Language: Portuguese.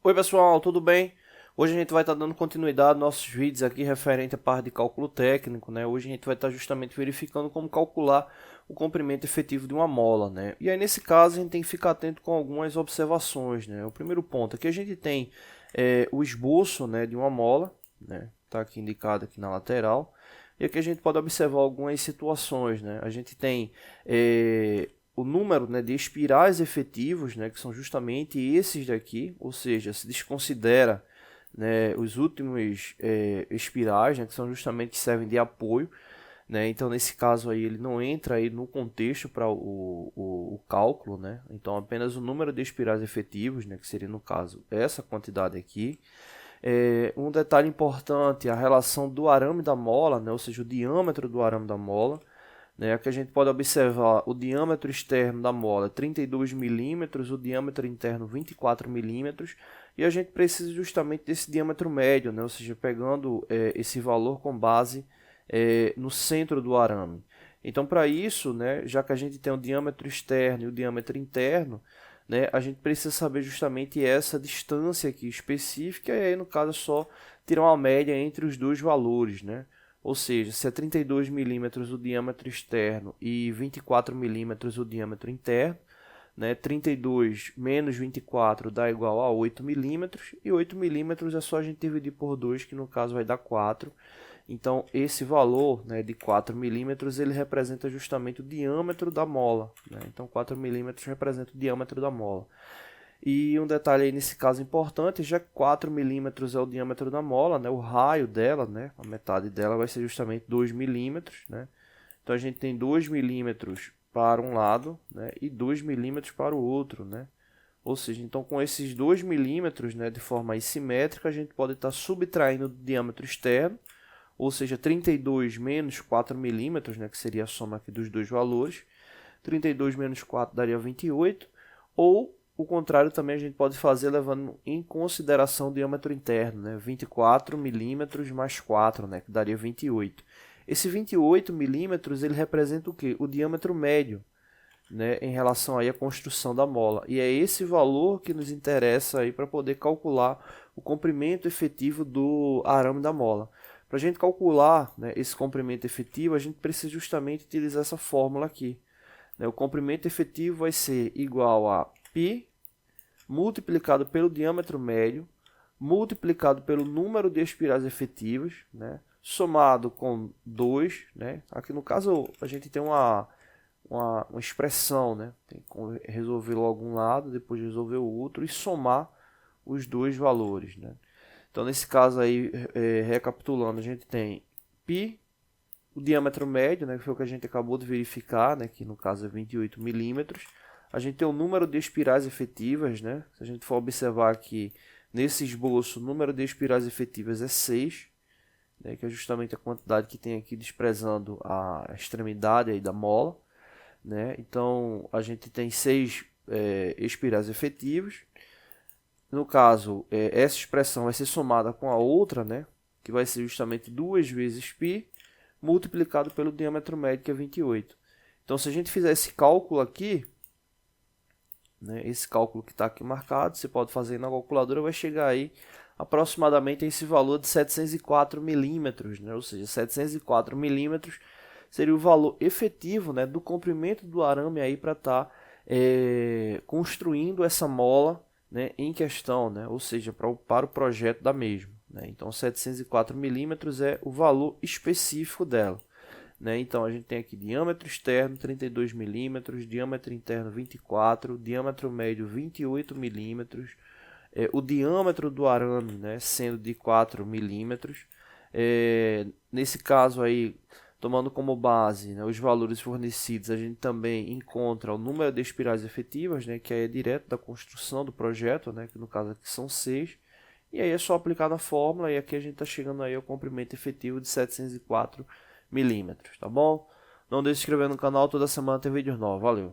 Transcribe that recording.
Oi pessoal, tudo bem? Hoje a gente vai estar dando continuidade aos nossos vídeos aqui referente à parte de cálculo técnico, né? Hoje a gente vai estar justamente verificando como calcular o comprimento efetivo de uma mola, né? E aí nesse caso a gente tem que ficar atento com algumas observações, né? O primeiro ponto é que a gente tem o esboço, né, de uma mola, né? Está aqui indicado aqui na lateral. E aqui a gente pode observar algumas situações, né? A gente tem o número, né, de espirais efetivos, né, que são justamente esses daqui, ou seja, se desconsidera, né, os últimos espirais, né, que são justamente que servem de apoio, né, então nesse caso aí ele não entra aí no contexto para o cálculo, né, então apenas o número de espirais efetivos, né, que seria no caso essa quantidade aqui. Um detalhe importante, a relação do arame da mola, né, ou seja, o diâmetro do arame da mola. Aqui a gente pode observar o diâmetro externo da mola 32 milímetros, o diâmetro interno 24 milímetros, e a gente precisa justamente desse diâmetro médio, né? Ou seja, pegando esse valor com base no centro do arame. Então, para isso, né, já que a gente tem o diâmetro externo e o diâmetro interno, né, a gente precisa saber justamente essa distância aqui específica, e aí no caso é só tirar uma média entre os dois valores, né? Ou seja, se é 32 milímetros o diâmetro externo e 24 milímetros o diâmetro interno, né, 32 menos 24 dá igual a 8 milímetros, e 8 milímetros é só a gente dividir por 2, que no caso vai dar 4. Então, esse valor, né, de 4 milímetros, ele representa justamente o diâmetro da mola, né? Então, 4 milímetros representa o diâmetro da mola. E um detalhe aí nesse caso importante, já que 4 milímetros é o diâmetro da mola, né, o raio dela, né, a metade dela vai ser justamente 2 milímetros, né? Então a gente tem 2 milímetros para um lado, né, e 2 milímetros para o outro, né? Ou seja, então com esses 2 milímetros, né, de forma aí simétrica, a gente pode estar subtraindo o diâmetro externo, ou seja, 32 menos 4 milímetros, né, que seria a soma aqui dos dois valores. 32 menos 4 daria 28, ou o contrário também a gente pode fazer levando em consideração o diâmetro interno, né? 24 milímetros mais 4, né? Que daria 28. Esse 28 milímetros ele representa o quê? O diâmetro médio, né? Em relação aí à construção da mola. E é esse valor que nos interessa aí para poder calcular o comprimento efetivo do arame da mola. Para a gente calcular, né, esse comprimento efetivo, a gente precisa justamente utilizar essa fórmula aqui. O comprimento efetivo vai ser igual a π multiplicado pelo diâmetro médio, multiplicado pelo número de espirais efetivas, né, somado com 2. Né? Aqui no caso a gente tem uma expressão, né? Tem que resolver logo um lado, depois resolver o outro e somar os dois valores. Né? Então nesse caso aí, recapitulando, a gente tem π, o diâmetro médio, né, que foi o que a gente acabou de verificar, né, que no caso é 28 milímetros. A gente tem o número de espirais efetivas, né? Se a gente for observar aqui nesse esboço, o número de espirais efetivas é 6, né, que é justamente a quantidade que tem aqui desprezando a extremidade aí da mola. Né? Então a gente tem 6 espirais efetivas. No caso, essa expressão vai ser somada com a outra, né, que vai ser justamente 2 vezes π multiplicado pelo diâmetro médio, que é 28. Então, se a gente fizer esse cálculo aqui, né, esse cálculo que está aqui marcado, você pode fazer na calculadora, vai chegar aí aproximadamente a esse valor de 704 milímetros, né? Ou seja, 704 milímetros seria o valor efetivo, né, do comprimento do arame aí para estar construindo essa mola, né, em questão, né? Ou seja, para o projeto da mesma. Né? Então, 704 milímetros é o valor específico dela. Né? Então, a gente tem aqui diâmetro externo 32 milímetros, diâmetro interno 24, diâmetro médio 28 milímetros, o diâmetro do arame, né, sendo de 4 milímetros. Nesse caso aí, tomando como base, né, os valores fornecidos, a gente também encontra o número de espirais efetivas, né, que é direto da construção do projeto, né, que no caso aqui são 6. E aí é só aplicar na fórmula, e aqui a gente está chegando aí ao comprimento efetivo de 704 milímetros, tá bom? Não deixe de se inscrever no canal, toda semana tem vídeos novos. Valeu!